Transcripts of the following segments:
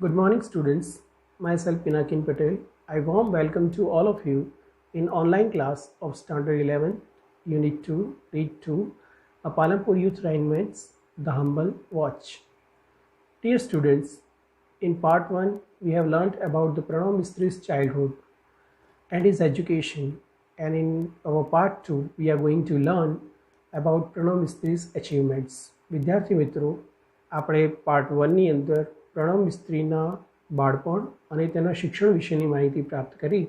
Good morning, students. Myself Pinakin Patel. I warm welcome to all of you in online class of Standard 11, Unit 2, Read 2, a Palampur Youth Rhymes, The Humble Watch. Dear students, in part 1, we have learnt about the Pranav Mistri's childhood and his education, and in our part 2, we are going to learn about Pranav Mistri's achievements. વિદ્યાર્થી મિત્રો, આપણે part 1ની અંદર પ્રણવ મિસ્ત્રીના બાળપણ અને તેના શિક્ષણ વિશેની માહિતી પ્રાપ્ત કરી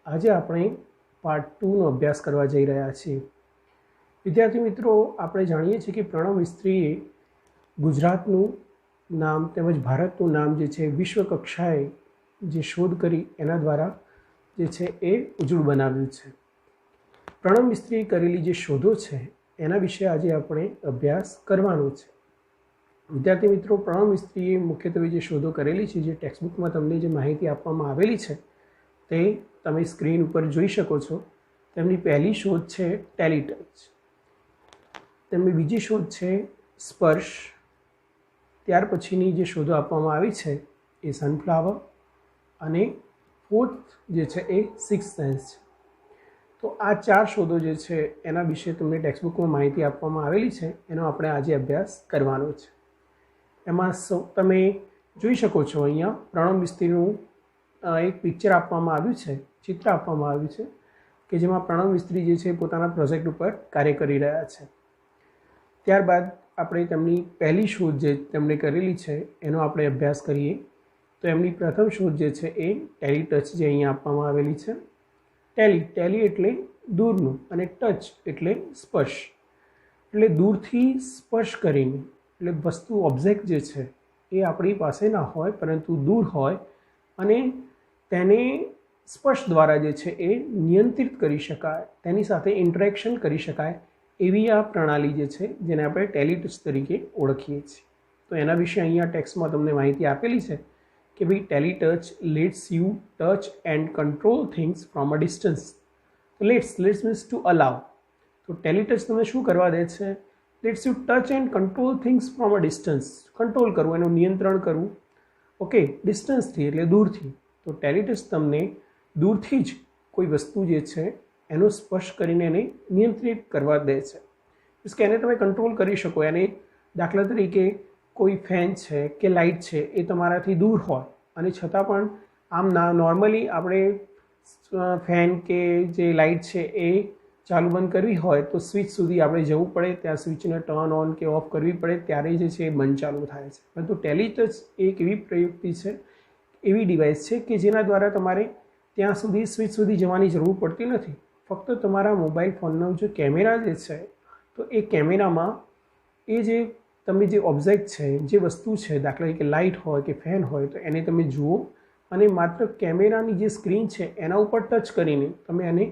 આજે આપણે પાર્ટ 2નો અભ્યાસ કરવા જઈ રહ્યા છીએ. વિદ્યાર્થી મિત્રો, આપણે જાણીએ છીએ કે પ્રણવ મિસ્ત્રીએ ગુજરાતનું નામ તેમજ ભારતનું નામ જે છે વિશ્વ કક્ષાએ જે શોધ કરી એના દ્વારા જે છે એ ઉજળું બનાવ્યું છે. પ્રણવ મિસ્ત્રીએ કરેલી જે શોધો છે એના વિશે આજે આપણે અભ્યાસ કરવાનો છે. વિદ્યાર્થી મિત્રો, પ્રણવ મિસ્ત્રીએ મુખ્યત્વે જે શોધો કરેલી છે, જે ટેક્સ્ટબુકમાં તમને જે માહિતી આપવામાં આવેલી છે તે તમે સ્ક્રીન ઉપર જોઈ શકો છો. તેમની પહેલી શોધ છે ટેલિટચ, તેમની બીજી શોધ છે સ્પર્શ, ત્યાર પછીની જે શોધો આપવામાં આવી છે એ સનફ્લાવર અને ફોર્થ જે છે એ સિક્સ્થ સેન્સ છે. તો આ ચાર શોધો જે છે એના વિશે તમને ટેક્સ્ટબુકમાં માહિતી આપવામાં આવેલી છે, એનો આપણે આજે અભ્યાસ કરવાનો છે. એમાં તમે જોઈ શકો છો અહીંયા પ્રણવ મિસ્ત્રીનું એક પિક્ચર આપવામાં આવ્યું છે, ચિત્ર આપવામાં આવ્યું છે કે જેમાં પ્રણવ મિસ્ત્રી જે છે પોતાના પ્રોજેક્ટ ઉપર કાર્ય કરી રહ્યા છે. ત્યારબાદ આપણે તેમની પહેલી શોધ જે તેમણે કરેલી છે એનો આપણે અભ્યાસ કરીએ. તો એમની પ્રથમ શોધ જે છે એ ટેલિટચ જે અહીંયા આપવામાં આવેલી છે. ટેલી એટલે દૂરનું અને ટચ એટલે સ્પર્શ, એટલે દૂરથી સ્પર્શ કરીને, એટલે વસ્તુ ઓબ્જેક્ટ જે છે એ આપણી પાસે ના હોય પરંતુ દૂર હોય અને તેને સ્પર્શ દ્વારા જે છે એ નિયંત્રિત કરી શકાય, તેની સાથે ઇન્ટરેક્શન કરી શકાય એવી આ પ્રણાલી જે છે જેને આપણે ટેલિટચ તરીકે ઓળખીએ છીએ. તો એના વિશે અહીંયા ટેક્સ્ટમાં તમને માહિતી આપેલી છે કે ભાઈ Teletouch lets you touch and control things from a distance. તો લેટ્સ મીન્સ ટુ અલાવ. તો ટેલિટચ તમને શું કરવા દે છે? Lets you touch and control things from a distance. Control કરવું, એનું નિયંત્રણ કરવું, ઓકે, ડિસ્ટન્સથી એટલે દૂરથી. તો ટેલિટચ તમને દૂરથી જ કોઈ વસ્તુ જે છે એનો સ્પર્શ કરીને એને નિયંત્રિત કરવા દે છે. મીન્સ કે એને તમે કંટ્રોલ કરી શકો. એને દાખલા તરીકે કોઈ ફેન છે કે લાઇટ છે એ તમારાથી દૂર હોય અને છતાં પણ આમ નોર્મલી આપણે ફેન કે જે લાઇટ છે એ ચાલુ બંધ કરવી હોય તો સ્વિચ સુધી આપણે જવું પડે, ત્યાં સ્વિચને ટર્ન ઓન કે ઓફ કરવી પડે ત્યારે જે છે એ બંધ ચાલુ થાય છે. પરંતુ ટેલિટચ એક એવી પ્રયુક્તિ છે, એવી ડિવાઇસ છે કે જેના દ્વારા તમારે ત્યાં સુધી સ્વિચ સુધી જવાની જરૂર પડતી નથી. ફક્ત તમારા મોબાઈલ ફોનનો જે કેમેરા જે છે તો એ કેમેરામાં એ જે તમે જે ઓબ્જેક્ટ છે, જે વસ્તુ છે, દાખલા તરીકે લાઇટ હોય કે ફેન હોય તો એને તમે જુઓ અને માત્ર કેમેરાની જે સ્ક્રીન છે એના ઉપર ટચ કરીને તમે એને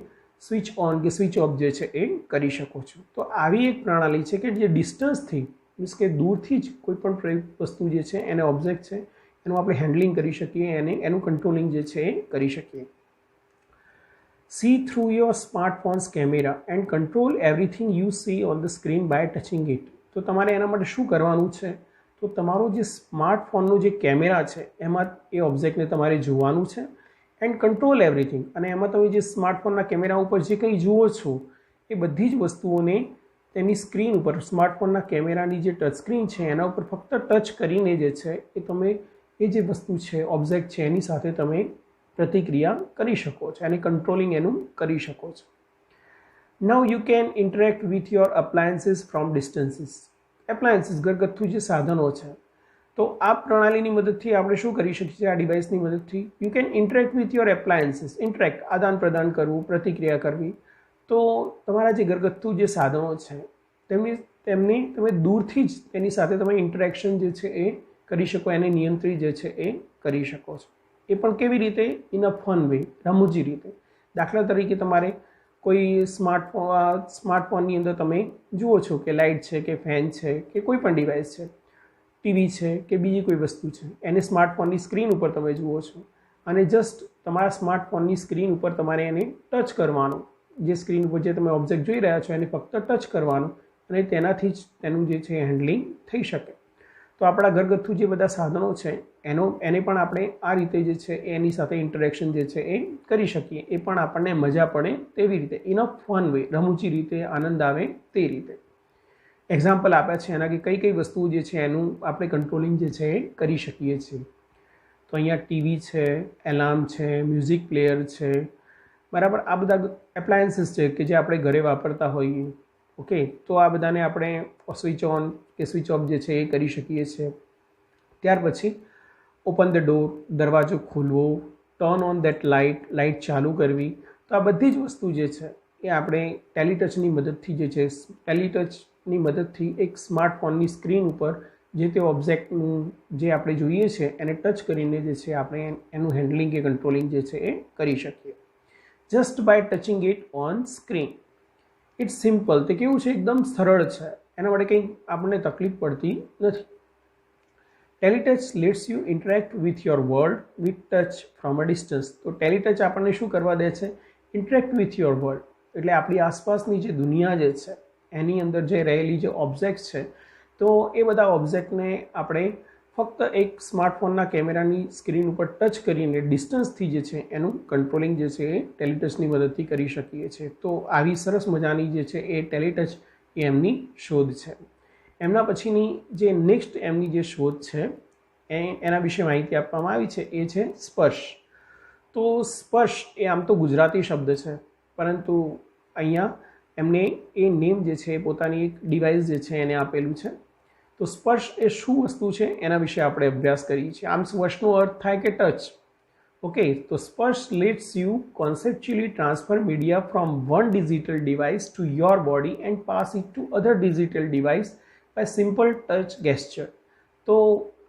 સ્વિચ ઓન કે સ્વિચ ઓફ જે છે એ કરી શકો છો. તો આવી એક પ્રણાલી છે કે જે ડિસ્ટન્સથી, મીન્સ કે દૂરથી જ કોઈ પણ વસ્તુ જે છે એને ઓબ્જેક્ટ છે એનું આપણે હેન્ડલિંગ કરી શકીએ, એનું કંટ્રોલિંગ જે છે એ કરી શકીએ. See through your smartphone's camera and control everything you see on the screen by touching it. તો તમારે એના માટે શું કરવાનું છે? તો તમારો જે સ્માર્ટફોનનો જે કેમેરા છે એમાં એ ઓબ્જેક્ટને તમારે જોવાનું છે એન્ડ કંટ્રોલ એવરીથિંગ. અને એમાં તમે જે સ્માર્ટફોનના કેમેરા ઉપર જે કંઈ જુઓ છો એ બધી જ વસ્તુઓને તેની સ્ક્રીન ઉપર, સ્માર્ટફોનના કેમેરાની જે ટચ સ્ક્રીન છે એના ઉપર ફક્ત ટચ કરીને જે છે એ તમે એ જે વસ્તુ છે, ઓબ્જેક્ટ છે, એની સાથે તમે પ્રતિક્રિયા કરી શકો છો અને કંટ્રોલિંગ એનું કરી શકો છો. Now you can interact with your appliances from distances. Appliances ઘરગથ્થુ જે સાધનો છે, તો આ પ્રણાલીની મદદથી આપણે શું કરી શકીએ છીએ? આ ડિવાઇસની મદદથી you can interact with your appliances. Interact આદાન પ્રદાન કરવું, પ્રતિક્રિયા કરવી. તો તમારા જે ઘરગથ્થુ જે સાધનો છે તેમને તમે દૂરથી જ તેની સાથે તમે ઇન્ટરેક્શન જે છે એ કરી શકો, એને નિયંત્રિત જે છે એ કરી શકો છો. એ પણ કેવી રીતે? ઇન અ ફન વે, રમૂજી રીતે. દાખલા તરીકે તમારે કોઈ સ્માર્ટફોનની અંદર તમે જુઓ છો કે લાઇટ છે કે ફેન છે કે કોઈ પણ ડિવાઇસ છે, ટીવી છે કે બીજી કોઈ વસ્તુ છે, એને સ્માર્ટફોનની સ્ક્રીન ઉપર તમે જુઓ છો અને જસ્ટ તમારા સ્માર્ટફોનની સ્ક્રીન ઉપર તમારે એને ટચ કરવાનું. જે સ્ક્રીન ઉપર જે તમે ઓબ્જેક્ટ જોઈ રહ્યા છો એને ફક્ત ટચ કરવાનું અને તેનાથી જ તેનું જે છે હેન્ડલિંગ થઈ શકે. તો આપણા ઘરગથ્થુ જે બધા સાધનો છે એને પણ આપણે આ રીતે જે છે એની સાથે ઇન્ટરેક્શન જે છે એ કરી શકીએ, એ પણ આપણને મજા પડે તેવી રીતે, ઇન અ ફન વે, રમૂજી રીતે, આનંદ આવે તે રીતે. એક્ઝામ્પલ આપ્યા છે એના કે કઈ કઈ વસ્તુઓ જે છે એનું આપણે કંટ્રોલિંગ જે છે એ કરી શકીએ છીએ. તો અહીંયા ટીવી છે, એલાર્મ છે, મ્યુઝિક પ્લેયર છે, બરાબર. આ બધા એપ્લાયન્સીસ છે કે જે આપણે ઘરે વાપરતા હોઈએ. ઓકે, તો આ બધાને આપણે સ્વિચ ઓન કે સ્વિચ ઓફ જે છે એ કરી શકીએ છીએ. ત્યાર પછી ઓપન ધ ડોર, દરવાજો ખોલવો, turn on that light, light ચાલુ કરવી. તો આ બધી જ વસ્તુ જે છે એ આપણે ટેલિટચની મદદથી જે છે, ટેલિટચની મદદથી એક સ્માર્ટફોનની સ્ક્રીન ઉપર જે તે ઓબ્જેક્ટનું જે આપણે જોઈએ છે એને ટચ કરીને જે છે આપણે એનું હેન્ડલિંગ કે કંટ્રોલિંગ જે છે એ કરી શકીએ, just by touching it on screen. It's simple. તે કેવું છે, એકદમ સરળ છે, એના માટે કંઈ આપણને તકલીફ પડતી નથી. Teletouch lets you interact with your world with touch from a distance. તો ટેલિટચ આપણને શું કરવા દે છે? ઇન્ટરેક્ટ વિથ યોર વર્લ્ડ, એટલે આપણી આસપાસની જે દુનિયા જે છે એની અંદર જે રહેલી જે ઓબ્જેક્ટ છે, તો એ બધા ઓબ્જેક્ટને આપણે ફક્ત એક સ્માર્ટફોનના કેમેરાની સ્ક્રીન ઉપર ટચ કરીને ડિસ્ટન્સથી જે છે એનું કંટ્રોલિંગ જે છે એ ટેલિટચની મદદથી કરી શકીએ છીએ. તો આવી સરસ મજાની જે છે એ ટેલિટચ એ એમની શોધ છે. એમના પછીની જે નેક્સ્ટ એમની જે શોધ છે એના વિશે માહિતી આપવામાં આવી છે એ છે સ્પર્શ. તો સ્પર્શ એ આમ તો ગુજરાતી શબ્દ છે, પરંતુ અહીંયા એમને એ નેમ જે છે પોતાની એક ડિવાઇસ જે છે એને આપેલું છે. તો સ્પર્શ એ શું વસ્તુ છે એના વિશે આપણે અભ્યાસ કરીએ છીએ. આમ સ્પર્શનો અર્થ થાય કે ટચ. ઓકે, તો Sparsh lets you conceptually transfer media from one digital device to your body and pass it to other digital device by simple touch gesture. તો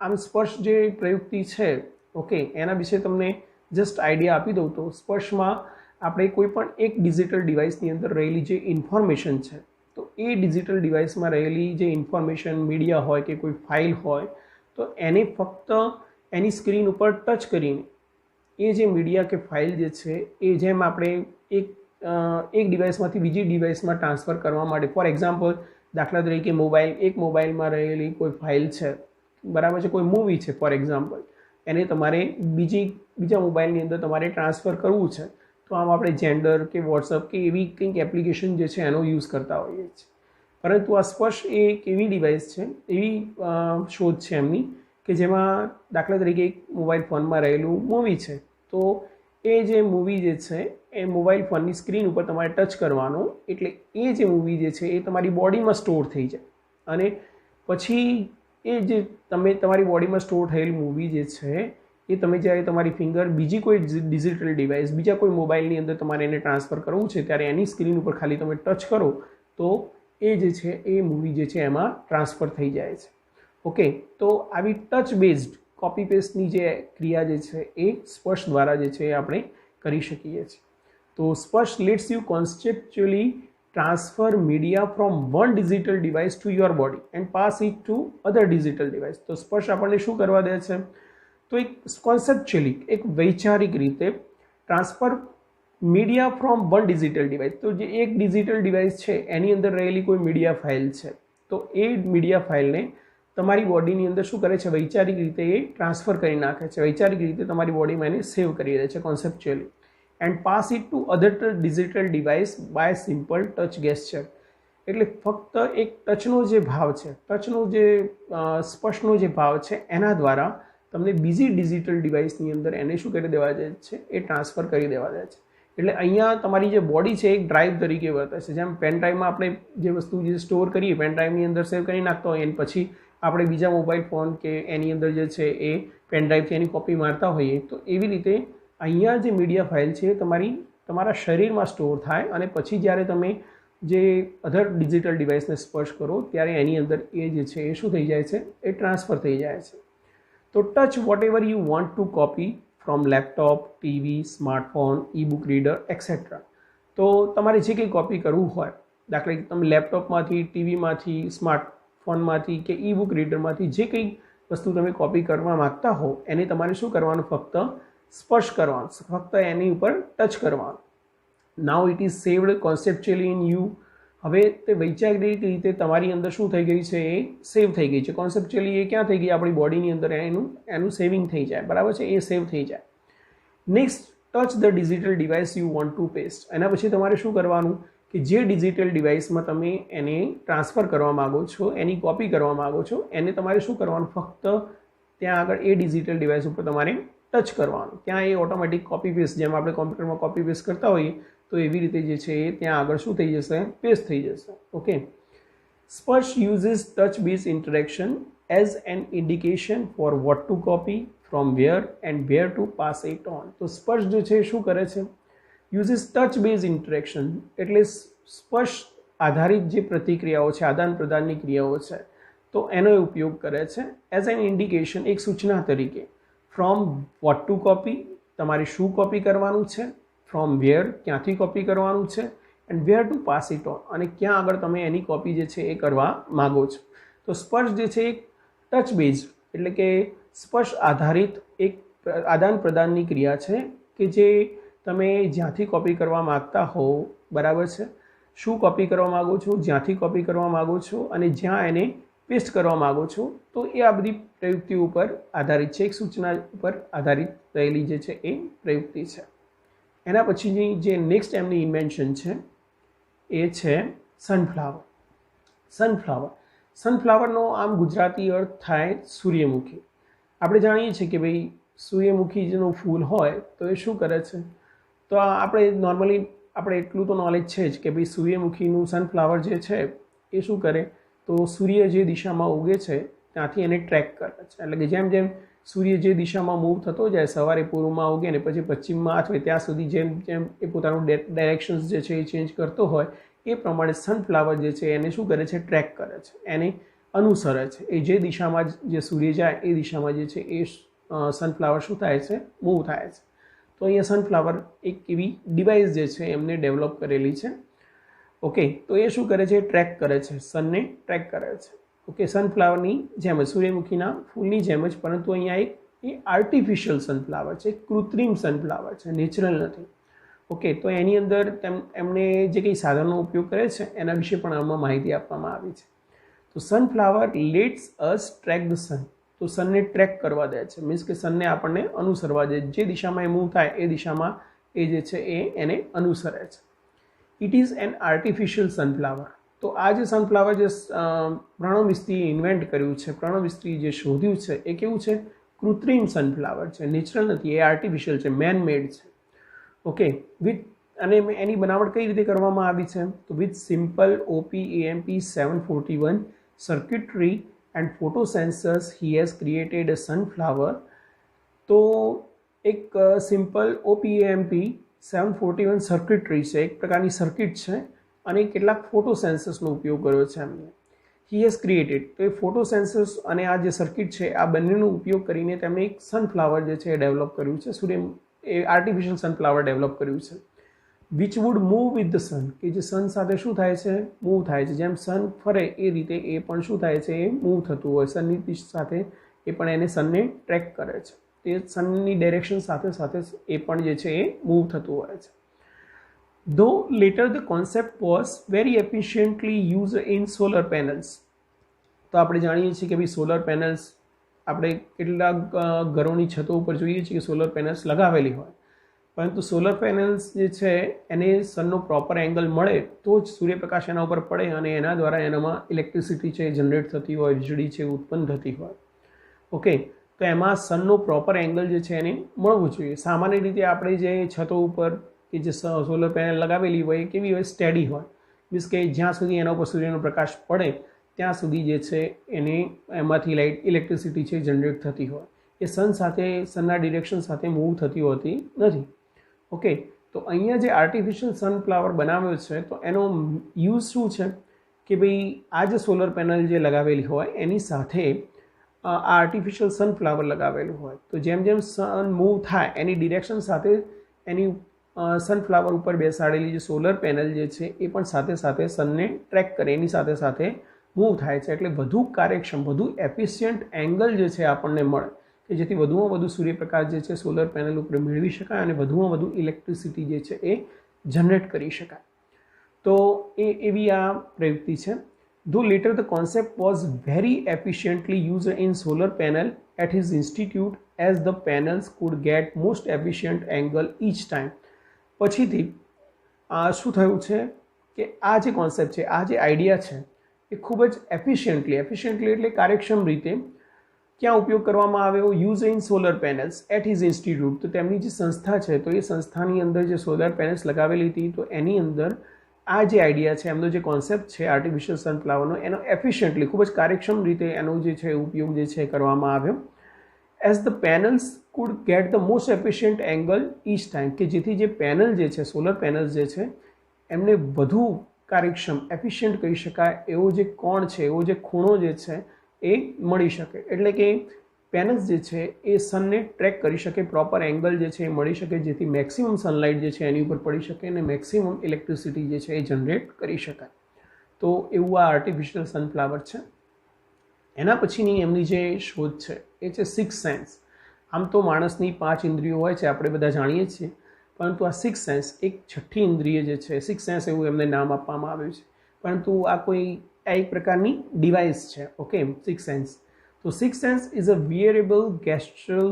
આમ સ્પર્શ જે પ્રયુક્તિ છે, ઓકે, એના વિશે તમને જસ્ટ આઈડિયા આપી દઉં તો સ્પર્શમાં આપણે કોઈ પણ એક ડિજિટલ ડિવાઇસની અંદર રહેલી જે ઇન્ફોર્મેશન છે, તો એ ડિજિટલ ડિવાઇસમાં રહેલી જે ઇન્ફોર્મેશન, મીડિયા હોય કે કોઈ ફાઇલ હોય, તો એને ફક્ત એની સ્ક્રીન ઉપર ટચ કરીને એ જે મીડિયા કે ફાઇલ જે છે એ જેમ આપણે એક ડિવાઇસમાંથી બીજી ડિવાઇસમાં ટ્રાન્સફર કરવા માટે, ફોર એક્ઝામ્પલ દાખલા તરીકે એક મોબાઈલમાં રહેલી કોઈ ફાઇલ છે, બરાબર છે, કોઈ મૂવી છે ફોર એક્ઝામ્પલ, એને તમારે બીજા મોબાઈલની અંદર તમારે ટ્રાન્સફર કરવું છે, તો આમ આપણે જેન્ડર કે વોટ્સઅપ કે એવી કંઈક એપ્લિકેશન જે છે એનો યુઝ કરતા હોઈએ છીએ. પરંતુ આ સ્પર્શ એ એક એવી ડિવાઇસ છે, એવી શોધ છે એમની કે જેમાં દાખલા તરીકે એક મોબાઈલ ફોનમાં રહેલું મૂવી છે, તો એ જે મૂવી જે છે એ મોબાઈલ ફોનની સ્ક્રીન ઉપર તમારે ટચ કરવાનો, એટલે એ જે મૂવી જે છે એ તમારી બોડીમાં સ્ટોર થઈ જાય, અને પછી એ જે તમારી બોડીમાં સ્ટોર થયેલી મૂવી જે છે એ તમે જ્યારે તમારી ફિંગર બીજી કોઈ ડિજિટલ ડિવાઇસ, બીજા કોઈ મોબાઈલની અંદર તમારે એને ટ્રાન્સફર કરવું છે, ત્યારે એની સ્ક્રીન ઉપર ખાલી તમે ટચ કરો તો એ જે છે એ મૂવી જે છે એમાં ટ્રાન્સફર થઈ જાય છે. ઓકે, તો આવી ટચ બેઝડ કોપી પેસ્ટની જે ક્રિયા જે છે એ સ્પર્શ દ્વારા જે છે એ આપણે કરી શકીએ છીએ. તો Sparsh lets you conceptually transfer media from one digital device to your body and pass it to other digital device. તો સ્પર્શ આપણને શું કરવા દે છે? તો એક કોન્સેપ્ચ્યુઅલી, એક વૈચારિક રીતે transfer media from one digital device. તો જે એક ડિજિટલ ડિવાઇસ છે એની અંદર રહેલી કોઈ મીડિયા ફાઇલ છે, તો એ મીડિયા ફાઇલને તમારી બોડીની અંદર શું કરે છે? વૈચારિક રીતે એ ટ્રાન્સફર કરી નાખે છે, વૈચારિક રીતે તમારી બોડીમાં એને સેવ કરી દે છે conceptually, and pass it to other digital device by simple touch gesture. એટલે ફક્ત એક ટચનો જે ભાવ છે, ટચનો જે સ્પર્શનો જે ભાવ છે એના દ્વારા તમને બીજી ડિજિટલ ડિવાઇસની અંદર એને શું કરી દેવા જાય છે? એ ટ્રાન્સફર કરી દેવા જાય છે. એટલે અહીંયા તમારી જે બોડી છે એક ડ્રાઈવ તરીકે વર્તે છે. જેમ પેન ડ્રાઈવમાં આપણે જે વસ્તુ જે સ્ટોર કરીએ, પેન ડ્રાઈવની અંદર સેવ કરી નાખતા હોય, અને પછી આપણે બીજા મોબાઈલ ફોન કે એની અંદર જે છે એ પેન ડ્રાઈવથી એની કોપી મારતા હોઈએ, તો એવી રીતે અહીંયા જે મીડિયા ફાઇલ છે એ તમારા શરીરમાં સ્ટોર થાય, અને પછી જ્યારે તમે જે અધર ડિજિટલ ડિવાઇસને સ્પર્શ કરો ત્યારે એની અંદર એ જે છે એ શું થઈ જાય છે? એ ટ્રાન્સફર થઈ જાય છે. તો touch whatever you want to copy from laptop, TV, smartphone, ebook reader etcetera. તો તમારે જે કંઈ કોપી કરવું હોય, દાખલા તરીકે તમે લેપટોપમાંથી, ટીવીમાંથી, સ્માર્ટફોનમાંથી કે ઈ-બુક રીડરમાંથી જે કંઈ વસ્તુ તમે કોપી કરવા માગતા હો, એને તમારે શું કરવાનું? ફક્ત સ્પર્શ કરવાનું, ફક્ત એની ઉપર ટચ કરવાનું. Now it is saved conceptually in you હવે તે વૈચારિક રીતે તમારી અંદર શું થઈ ગઈ છે, એ સેવ થઈ ગઈ છે. કોન્સેપ્ચ્યુઅલી એ ક્યાં થઈ ગઈ, આપણી બોડીની અંદર એનું સેવિંગ થઈ જાય, બરાબર છે, એ સેવ થઈ જાય. Next, touch the digital device you want two paste. એના પછી તમારે શું કરવાનું કે જે ડિજિટલ ડિવાઇસમાં તમે એને ટ્રાન્સફર કરવા માગો છો, એની કોપી કરવા માગો છો, એને તમારે શું કરવાનું, ફક્ત ત્યાં આગળ એ ડિજિટલ ડિવાઇસ ઉપર તમારે ટચ કરવાનું. ત્યાં એ ઓટોમેટિક કોપી પેસ્ટ, જેમ આપણે કોમ્પ્યુટરમાં કોપી પેસ્ટ કરતા હોઈએ તો એવી રીતે જે છે એ ત્યાં આગળ શું થઈ જશે, પેસ્ટ થઈ જશે. Okay. Sparsh uses touch base interaction as an indication for what to copy, from where and where to pass it on. તો સ્પર્શ જે છે શું કરે છે, યુઝિસ ટચ બેઝ ઇન્ટરેક્શન, એટલે સ્પર્શ આધારિત જે પ્રતિક્રિયાઓ છે, આદાન પ્રદાનની ક્રિયાઓ છે, તો એનો ઉપયોગ કરે છે એઝ એન ઇન્ડિકેશન, એક સૂચના તરીકે. ફ્રોમ વોટ ટુ કોપી, તમારે શું કોપી કરવાનું છે, ફ્રોમ વેર, ક્યાંથી કોપી કરવાનું છે, and where to pass it on, અને ક્યાં આગળ તમે એની કોપી જે છે એ કરવા માગો છો. તો સ્પર્શ જે છે એક ટચ બેઝ, એટલે કે સ્પર્શ આધારિત એક આદાન પ્રદાનની ક્રિયા છે કે જે તમે જ્યાંથી કોપી કરવા માગતા હો, બરાબર છે, શું કોપી કરવા માગો છો, જ્યાંથી કોપી કરવા માગો છો અને જ્યાં એને પેસ્ટ કરવા માગો છો, તો એ આ બધી પ્રયુક્તિઓ ઉપર આધારિત છે, એક સૂચના ઉપર આધારિત રહેલી જે છે એ પ્રયુક્તિ છે. એના પછીની જે નેક્સ્ટ એમની ઇન્વેન્શન છે એ છે સનફ્લાવર. સનફ્લાવરનો આમ ગુજરાતી અર્થ થાય સૂર્યમુખી. આપણે જાણીએ છીએ કે ભાઈ સૂર્યમુખીનું ફૂલ હોય તો એ શું કરે છે, તો આપણે નોર્મલી આપણે એટલું તો નોલેજ છે જ કે ભાઈ સૂર્યમુખીનું સનફ્લાવર જે છે એ શું કરે, તો સૂર્ય જે દિશામાં ઉગે છે ત્યાંથી એને ટ્રેક કરે છે. એટલે કે જેમ જેમ સૂર્ય જે દિશામાં મૂવ થતો જાય, સવારે પૂર્વમાં ઉગે ને પછી પશ્ચિમમાં અથવા ત્યાં સુધી જેમ જેમ એ પોતાનું ડાયરેક્શન્સ જે છે એ ચેન્જ કરતો હોય, એ પ્રમાણે સનફ્લાવર જે છે એને શું કરે છે, ટ્રેક કરે છે, એને અનુસરે છે. એ જે દિશામાં જે સૂર્ય જાય એ દિશામાં જે છે એ સનફ્લાવર શું થાય છે, મૂવ થાય છે. તો અહીંયા સનફ્લાવર એક એવી ડિવાઇસ જે છે એમને ડેવલપ કરેલી છે. ઓકે. તો એ શું કરે છે, ટ્રેક કરે છે, સનને ટ્રેક કરે છે. ઓકે. સનફ્લાવરની જેમ જ, સૂર્યમુખીના ફૂલની જેમ જ, પરંતુ અહીંયા એક એ આર્ટિફિશિયલ સનફ્લાવર છે, કૃત્રિમ સનફ્લાવર છે, નેચરલ નથી. ઓકે. તો એની અંદર એમને જે કંઈ સાધનનો ઉપયોગ કરે છે એના વિશે પણ આમાં માહિતી આપવામાં આવી છે. તો sunflower let's us track the sun. તો સનને ટ્રેક કરવા દે છે, મીન્સ કે સનને આપણને અનુસરવા દે, જે દિશામાં એ મૂવ થાય એ દિશામાં એ જે છે એ એને અનુસરે છે. It is an artificial sunflower. તો આ જે સનફ્લાવર જે પ્રણવ મિસ્ત્રીએ ઇન્વેન્ટ કર્યું છે, પ્રણવ મિસ્ત્રીએ જે શોધ્યું છે એ કેવું છે, કૃત્રિમ સનફ્લાવર છે, નેચરલ નથી, એ આર્ટિફિશિયલ છે, મેન મેડ છે. ઓકે. અને એની બનાવટ કઈ રીતે કરવામાં આવી છે, તો with simple OP-AMP 741 circuitry and photosensors he has created a sunflower. તો એક સિમ્પલ OP-AMP 741 સર્કિટરી છે, એક પ્રકારની સર્કિટ છે, અને કેટલાક ફોટો સેન્સર્સનો ઉપયોગ કર્યો છે એમને. હી હેઝ ક્રિએટેડ, તો એ ફોટો સેન્સર્સ અને આ જે સર્કિટ છે આ બંનેનો ઉપયોગ કરીને તેમણે એક સનફ્લાવર જે છે એ ડેવલપ કર્યું છે, એ આર્ટિફિશિયલ સનફ્લાવર ડેવલપ કર્યું છે. Which would move with the sun, કે જે સન સાથે શું થાય છે, મૂવ થાય છે, જેમ સન ફરે એ રીતે એ પણ શું થાય છે, એ મૂવ થતું હોય, સનની દિશા સાથે એ પણ એને સનને ટ્રેક કરે છે, તે સનની ડાયરેક્શન સાથે સાથે એ પણ જે છે એ મૂવ થતું હોય છે. Though later the concept was very efficiently used in solar panels. તો આપણે જાણીએ છીએ કે ભાઈ સોલર પેનલ્સ, આપણે કેટલાક ઘરોની છતો ઉપર જોઈએ છીએ કે સોલર પેનલ્સ લગાવેલી હોય, પરંતુ સોલર પેનલ્સ જે છે એને સનનો પ્રોપર એંગલ મળે તો જ સૂર્યપ્રકાશ એના ઉપર પડે અને એના દ્વારા એનામાં ઇલેક્ટ્રિસિટી છે જનરેટ થતી હોય, વીજળી છે ઉત્પન્ન થતી હોય. ઓકે. તો એમાં સનનો પ્રોપર એંગલ જે છે એને મળવું જોઈએ. સામાન્ય રીતે આપણે જે છતો ઉપર કે જે સોલર પેનલ લગાવેલી હોય એ કેવી હોય, સ્ટેડી હોય, મીન્સ કે જ્યાં સુધી એના ઉપર સૂર્યનો પ્રકાશ પડે ત્યાં સુધી જે છે એને એમાંથી ઇલેક્ટ્રિસિટી છે જનરેટ થતી હોય, એ સન સાથે, સનના ડિરેક્શન સાથે મૂવ થતી હોતી નથી. ઓકે. તો અહીંયા જે આર્ટિફિશિયલ સનફ્લાવર બનાવ્યો છે તો એનો યુઝ શું છે કે ભાઈ આ જે સોલર પેનલ જે લગાવેલી હોય એની સાથે આ આર્ટિફિશિયલ સનફ્લાવર લગાવેલું હોય, તો જેમ જેમ સન મૂવ થાય એની ડિરેક્શન સાથે એની સનફ્લાવર ઉપર બેસાડેલી જે સોલર પેનલ જે છે એ પણ સાથે સાથે સનને ટ્રેક કરે, એની સાથે સાથે મૂવ થાય છે, એટલે વધુ કાર્યક્ષમ, વધુ એફિશિયન્ટ એંગલ જે છે આપણને મળે કે જેથી વધુમાં વધુ સૂર્યપ્રકાશ જે છે સોલર પેનલ ઉપર મેળવી શકાય અને વધુમાં વધુ ઇલેક્ટ્રિસિટી જે છે એ જનરેટ કરી શકાય. તો એવી આ પ્રયુક્તિ છે. Though later the concept was very efficiently used in solar panel at his institute as the panels could get most efficient angle each time. પછીથી શું થયું છે કે આ જે કોન્સેપ્ટ છે, આ જે આઈડિયા છે એ ખૂબ જ એફિશિયન્ટલી એટલે કાર્યક્ષમ રીતે ક્યાં ઉપયોગ કરવામાં આવ્યો? Use in solar panels at his institute. તો તેમની જે સંસ્થા છે તો એ સંસ્થાની અંદર જે સોલર પેનલ્સ લગાવેલી હતી તો એની અંદર આ જે આઈડિયા છે, એમનો જે કોન્સેપ્ટ છે આર્ટિફિશિયલ સનફ્લાવરનો, એનો એફિશિયન્ટલી ખૂબ જ કાર્યક્ષમ રીતે એનો જે છે ઉપયોગ જે છે કરવામાં આવ્યો. As the panels could get the most efficient angle each time, કે જેથી જે પેનલ જે છે, સોલર પેનલ્સ જે છે એમને વધુ કાર્યક્ષમ એફિશિયન્ટ કહી શકાય એવો જે કોણ છે, એવો જે ખૂણો જે છે એ મળી શકે. એટલે કે પેનલ્સ જે છે એ સનને ટ્રેક કરી શકે, પ્રોપર એંગલ જે છે એ મળી શકે, જેથી મેક્સિમમ સનલાઇટ જે છે એની ઉપર પડી શકે અને મેક્સિમમ ઇલેક્ટ્રિસિટી જે છે એ જનરેટ કરી શકાય. તો એવું આ આર્ટિફિશિયલ સનફ્લાવર છે. એના પછીની એમની જે શોધ છે એ છે સિક્સ સેન્સ. આમ તો માણસની 5 ઇન્દ્રિયો હોય છે, આપણે બધા જાણીએ છીએ, પરંતુ આ સિક્સ સેન્સ એક છઠ્ઠી ઇન્દ્રિય જે છે, સિક્સ સેન્સ એવું એમને નામ આપવામાં આવ્યું છે. પરંતુ આ એક પ્રકારની ડિવાઇસ છે. Okay, six sense. તો sixth sense is a wearable gestural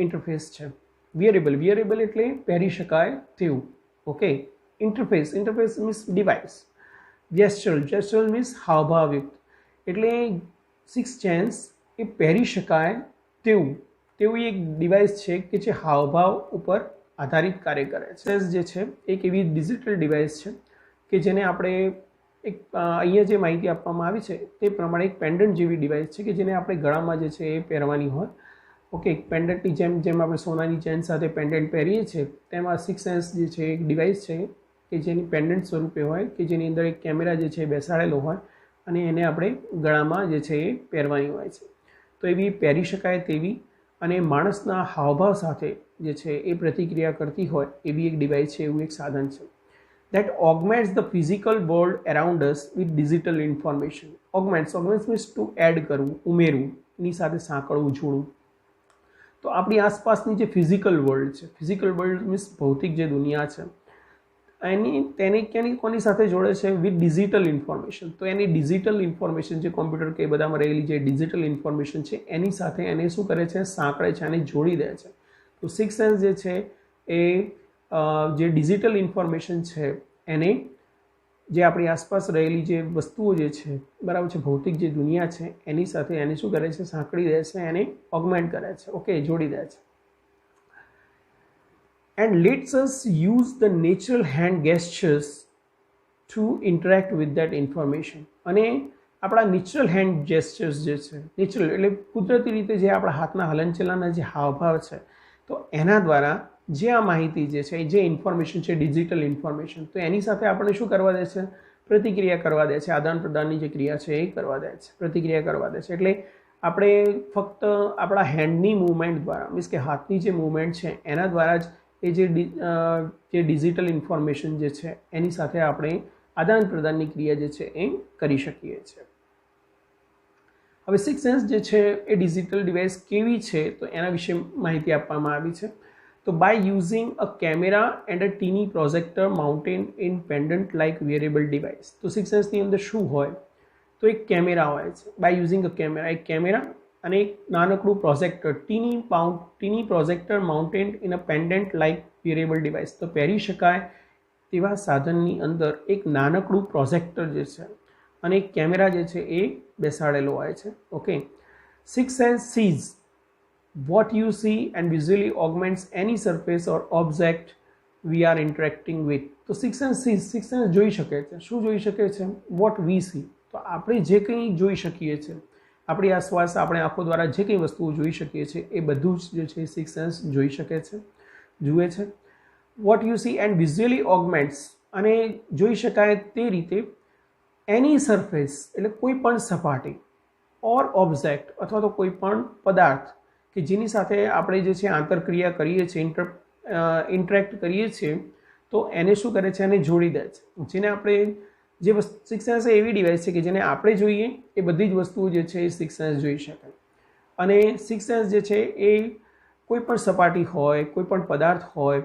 interface છે. વિયરેબલ એટલે પહેરી શકાય તેવું. Okay, interface means device. Gestural means હાવભાવયુક્ત. એટલે સિક્સ સેન્સ એ પહેરી શકાય તેવું એક ડિવાઇસ છે કે જે હાવભાવ ઉપર આધારિત કાર્ય કરે છે. જે છે એક એવી ડિજિટલ ડિવાઇસ છે કે જેને આપણે અહીંયા જે માહિતી આપવામાં આવી છે તે પ્રમાણે એક પેન્ડન્ટ જેવી ડિવાઇસ છે કે જેને આપણે ગળામાં જે છે એ પહેરવાની હોય. ઓકે, પેન્ડન્ટની જેમ આપણે સોનાની ચેન સાથે પેન્ડન્ટ પહેરીએ છીએ, તેમાં સિક્સ સેન્સ જે છે એક ડિવાઇસ છે કે જેની પેન્ડન્ટ સ્વરૂપે હોય, કે જેની અંદર એક કેમેરા જે છે બેસાડેલો હોય અને એને આપણે ગળામાં જે છે એ પહેરવાની હોય છે. તો એવી પહેરી શકાય તેવી અને માણસના હાવભાવ સાથે જે છે એ પ્રતિક્રિયા કરતી હોય એવી એક ડિવાઇસ છે, એવું એક સાધન છે. That augments the physical world around us with digital information. Augments means to add કરવું, ઉમેરવું, એની સાથે સાંકળવું, જોડવું. તો આપણી આસપાસની જે ફિઝિકલ વર્લ્ડ છે, ફિઝિકલ વર્લ્ડ મીન્સ ભૌતિક જે દુનિયા છે, તેને કોની સાથે જોડે છે? With digital information. તો એની ડિજિટલ ઇન્ફોર્મેશન જે કોમ્પ્યુટર કે બધામાં રહેલી જે ડિજિટલ ઇન્ફોર્મેશન છે એની સાથે એને શું કરે છે? સાંકળે છે, એને જોડી દે છે. તો સિક્સ સેન્સ જે છે એ જે ડિજિટલ ઇન્ફોર્મેશન છે એને જે આપણી આસપાસ રહેલી જે વસ્તુઓ જે છે, બરાબર છે, ભૌતિક જે દુનિયા છે એની સાથે એને શું કરે છે? સાંકળી દે છે, એને ઓગમેન્ટ કરે છે. ઓકે, જોડી દે છે. And lets us use the natural hand gestures to interact with that information. અને આપણા નેચરલ હેન્ડ જેસ્ચર્સ જે છે, નેચરલ એટલે કુદરતી રીતે જે આપણા હાથના હલનચલનના જે હાવભાવ છે, તો એના દ્વારા જે આ માહિતી જે છે, જે ઇન્ફોર્મેશન છે, ડિજિટલ ઇન્ફોર્મેશન, તો એની સાથે આપણે શું કરવા દે છે? પ્રતિક્રિયા કરવા દે છે. આદાન પ્રદાનની જે ક્રિયા છે એ કરવા દે છે, પ્રતિક્રિયા કરવા દે છે. એટલે આપણે ફક્ત આપણા હેન્ડની મૂવમેન્ટ દ્વારા, મીન્સ કે હાથની જે મૂવમેન્ટ છે એના દ્વારા જ એ જે ડિજિટલ ઇન્ફોર્મેશન જે છે એની સાથે આપણે આદાન પ્રદાનની ક્રિયા જે છે એ કરી શકીએ છીએ. હવે સિક્સ સેન્સ જે છે એ ડિજિટલ ડિવાઇસ કેવી છે તો એના વિશે માહિતી આપવામાં આવી છે. તો by using a camera and a tiny projector mounted in pendant like wearable device. તો સિક્સ સેન્સની અંદર શું હોય? તો એક કેમેરા હોય છે. બાય યુઝિંગ અ કેમેરા, એક કેમેરા અને એક નાનકડું projector, tiny projector mounted in a pendant like wearable device. તો પહેરી શકાય તેવા સાધનની અંદર એક નાનકડું પ્રોજેક્ટર જે છે અને એક કેમેરા જે છે એ બેસાડેલો હોય છે. Okay, six sense sees what you see and visually augments any surface or object we are interacting with. તો સિક્સ સેન્સ જોઈ શકે છે. શું જોઈ શકે છે? what we see. તો આપણે જે કંઈ જોઈ શકીએ છીએ, આપણી આસપાસ આપણે આંખો દ્વારા જે કંઈ વસ્તુઓ જોઈ શકીએ છીએ એ બધું જ જે છે સિક્સ સેન્સ જોઈ શકે છે, જુએ છે. what you see and visually augments, અને જોઈ શકાય તે રીતે એની સરફેસ એટલે કોઈ પણ સપાટી, ઓર ઓબ્જેક્ટ અથવા તો કોઈ પણ પદાર્થ કે જેની સાથે આપણે જે છે આંતરક્રિયા કરીએ છીએ, ઇન્ટરેક્ટ કરીએ છીએ, તો એને શું કરે છે? એને જોડી દે છે. જેને આપણે જે સિક્સ સેન્સ એવી ડિવાઇસ છે કે જેને આપણે જોઈએ એ બધી જ વસ્તુઓ જે છે એ સિક્સ સેન્સ જોઈ શકે. અને સિક્સ સેન્સ જે છે એ કોઈ પણ સપાટી હોય, કોઈ પણ પદાર્થ હોય,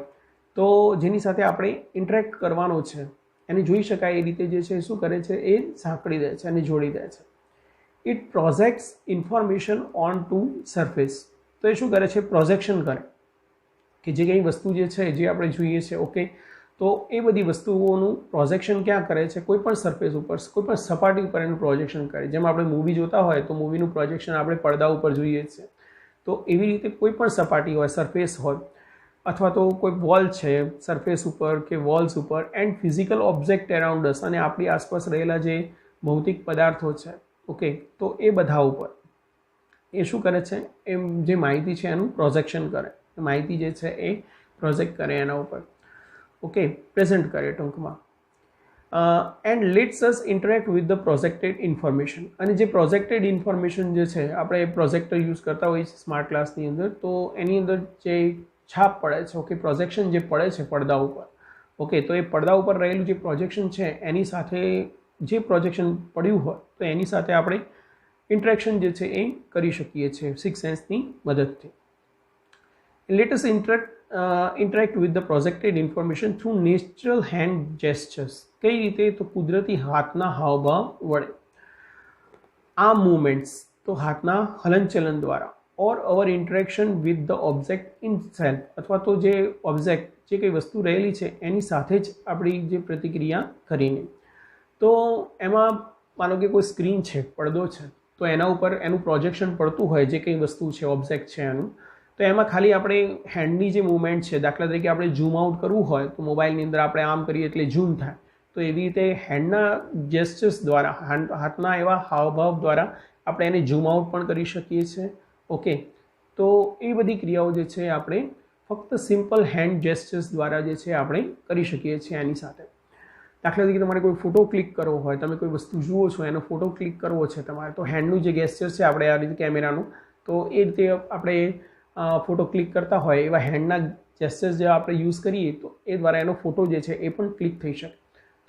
તો જેની સાથે આપણે ઇન્ટરેક્ટ કરવાનો છે એને જોઈ શકાય એ રીતે જે છે શું કરે છે એ સાંકળી દે છે અને જોડી દે છે. It projects information on two surface. તો એ શું કરે છે, પ્રોજેક્શન કરે કે જે કંઈ વસ્તુ જે છે જે આપણે જોઈએ છે, ઓકે, તો એ બધી વસ્તુઓનું પ્રોજેક્શન ક્યાં કરે છે, કોઈ પણ સરફેસ ઉપર, કોઈ પણ સપાટી ઉપર એનું પ્રોજેક્શન કરે. જેમ આપણે મૂવી જોતા હોય તો મૂવીનું પ્રોજેક્શન આપણે પડદા ઉપર જોઈએ છીએ, તો એવી રીતે કોઈ પણ સપાટી હોય, સરફેસ હોય, અથવા તો કોઈ વોલ છે સરફેસ ઉપર કે વોલ્સ ઉપર, એન્ડ ફિઝિકલ ઓબ્જેક્ટ એરાઉન્ડ અસ, અને આપણી આસપાસ રહેલા જે ભૌતિક પદાર્થો છે, ઓકે, તો એ બધા ઉપર એ શું કરે છે, એમ જે માહિતી છે એનું પ્રોજેક્શન કરે, માહિતી જે છે એ પ્રોજેક્ટ કરે એના ઉપર, ઓકે, પ્રેઝન્ટ કરે ટૂંકમાં. And lets us interact with the projected information. અને જે પ્રોજેક્ટેડ ઇન્ફોર્મેશન જે છે, આપણે પ્રોજેક્ટર યુઝ કરતા હોઈએ છીએ સ્માર્ટ ક્લાસની અંદર, તો એની અંદર જે છાપ પડે છે, ઓકે, પ્રોજેક્શન જે પડે છે પડદા ઉપર, ઓકે, તો એ પડદા ઉપર રહેલું જે પ્રોજેક્શન છે એની સાથે જે પ્રોજેક્શન પડ્યું હોય તો એની સાથે આપણે ઇન્ટરેક્શન જે છે એ કરી શકીએ છીએ સિક્સ સેન્સની મદદથી. Let us interact with the projected information through natural hand gestures. કઈ રીતે? તો કુદરતી હાથના હાવભાવ વડે. આ મૂવમેન્ટ્સ તો હાથના હલનચલન દ્વારા, or our interaction with the object itself, અથવા તો જે ઓબ્જેક્ટ, જે કંઈ વસ્તુ રહેલી છે એની સાથે જ આપણી જે પ્રતિક્રિયા કરીને. તો એમાં માનો કે કોઈ સ્ક્રીન છે, પડદો છે, તો એના ઉપર એનું પ્રોજેક્શન પડતું હોય, જે કંઈ વસ્તુ છે, ઓબ્જેક્ટ છે એનું, તો એમાં ખાલી આપણે હેન્ડની જે મૂવમેન્ટ છે, દાખલા તરીકે આપણે ઝૂમ આઉટ કરવું હોય તો મોબાઈલની અંદર આપણે આમ કરીએ એટલે ઝૂમ થાય, તો એવી રીતે હેન્ડના જેસ્ચર્સ દ્વારા, હાથના એવા હાવભાવ દ્વારા આપણે એને ઝૂમ આઉટ પણ કરી શકીએ છીએ, ઓકે. તો એ બધી ક્રિયાઓ જે છે આપણે ફક્ત સિમ્પલ હેન્ડ જેસ્ચર્સ દ્વારા જે છે આપણે કરી શકીએ છીએ એની સાથે. દાખલા તરીકે તમારે કોઈ ફોટો ક્લિક કરવો હોય, તમે કોઈ વસ્તુ જુઓ છો, એનો ફોટો ક્લિક કરવો છે તમારે, તો હેન્ડનું જે ગેસ્ચર છે આપણે આ રીતે કેમેરાનું, તો એ રીતે આપણે ફોટો ક્લિક કરતા હોય એવા હેન્ડના જેસ્ચર્સ જે આપણે યુઝ કરીએ તો એ દ્વારા એનો ફોટો જે છે એ પણ ક્લિક થઈ શકે.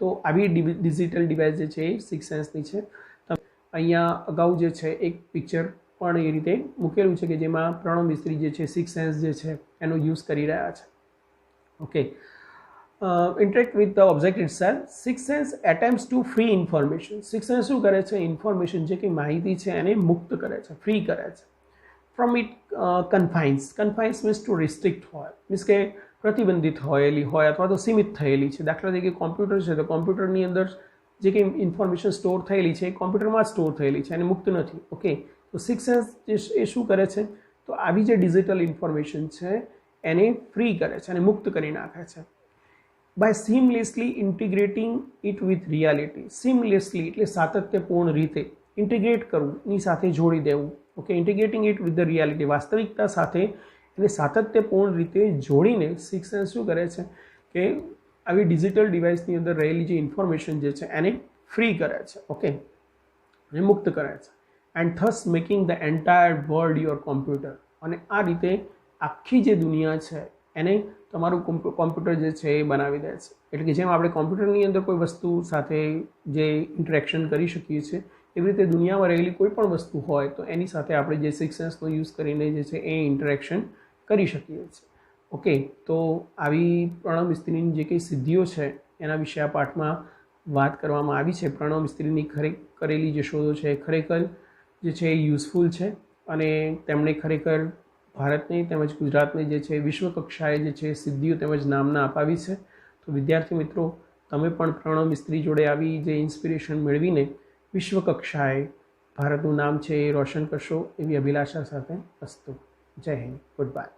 તો આવી ડિજિટલ ડિવાઇસ જે છે એ સિક્સ સેન્સની છે. અહીંયા અગાઉ જે છે એક પિક્ચર પણ એ રીતે મૂકેલું છે કે જેમાં પ્રણવ મિસ્ત્રી જે છે સિક્સ સેન્સ જે છે એનો યુઝ કરી રહ્યા છે, okay. Interact with the object itself. Sixth sense attempts to free information. Sixth sense શું કરે છે? ઇન્ફોર્મેશન, જે કંઈ માહિતી છે એને મુક્ત કરે છે, ફ્રી કરે છે. From it confines. Confines means to restrict હોય, મીન્સ કે પ્રતિબંધિત હોયેલી હોય અથવા તો સીમિત થયેલી છે. દાખલા તરીકે કોમ્પ્યુટર છે તો કોમ્પ્યુટરની અંદર જે કંઈ ઇન્ફોર્મેશન સ્ટોર થયેલી છે એ કોમ્પ્યુટરમાં જ સ્ટોર થયેલી છે અને મુક્ત નથી, ઓકે. તો સિક્સ સેન્સ એ શું કરે છે? તો આવી જે ડિજિટલ ઇન્ફોર્મેશન છે એને ફ્રી કરે છે અને મુક્ત કરી નાખે છે. By seamlessly integrating it with reality. Seamlessly એટલે સાતત્યપૂર્ણ રીતે, ઇન્ટિગ્રેટ કરવું, ની સાથે જોડી દેવું, okay. Integrating it with the reality, વાસ્તવિકતા સાથે એને સાતત્યપૂર્ણ રીતે જોડીને સિક્સ સેન્સ શું કરે છે કે આવી ડિજિટલ ડિવાઇસની અંદર રહેલી જે ઇન્ફોર્મેશન જે છે એને ફ્રી કરે છે, ઓકે, અને મુક્ત કરે છે. And thus making the entire world your computer. અને આ રીતે આખી જે દુનિયા છે એને તમારું કોમ્પ્યુટર જે છે એ બનાવી દે છે. એટલે કે જેમ આપણે કોમ્પ્યુટરની અંદર કોઈ વસ્તુ સાથે જે ઇન્ટરેક્શન કરી શકીએ છીએ, એવી રીતે દુનિયામાં રહેલી કોઈ પણ વસ્તુ હોય તો એની સાથે આપણે જે સિક્સ સેન્સનો યુઝ કરીને જે છે એ ઇન્ટરેક્શન કરી શકીએ છીએ, ઓકે. તો આવી પ્રણવ મિસ્ત્રીની જે કંઈ સિદ્ધિઓ છે એના વિશે આ પાઠમાં વાત કરવામાં આવી છે. પ્રણવ મિસ્ત્રીની કરેલી જે શોધો છે એ ખરેખર જે છે એ યુઝફુલ છે અને તેમણે ખરેખર ભારતને તેમજ ગુજરાતને જે છે વિશ્વ કક્ષાએ જે છે સિદ્ધિઓ તેમજ નામના અપાવી છે. તો વિદ્યાર્થી મિત્રો, તમે પણ પ્રણવ મિસ્ત્રી જોડે આવી જે ઇન્સ્પિરેશન મેળવીને વિશ્વ કક્ષાએ ભારતનું નામ છે એ રોશન કરશો એવી અભિલાષા સાથે. અસ્તુ. જય હિન્દ. Good bye.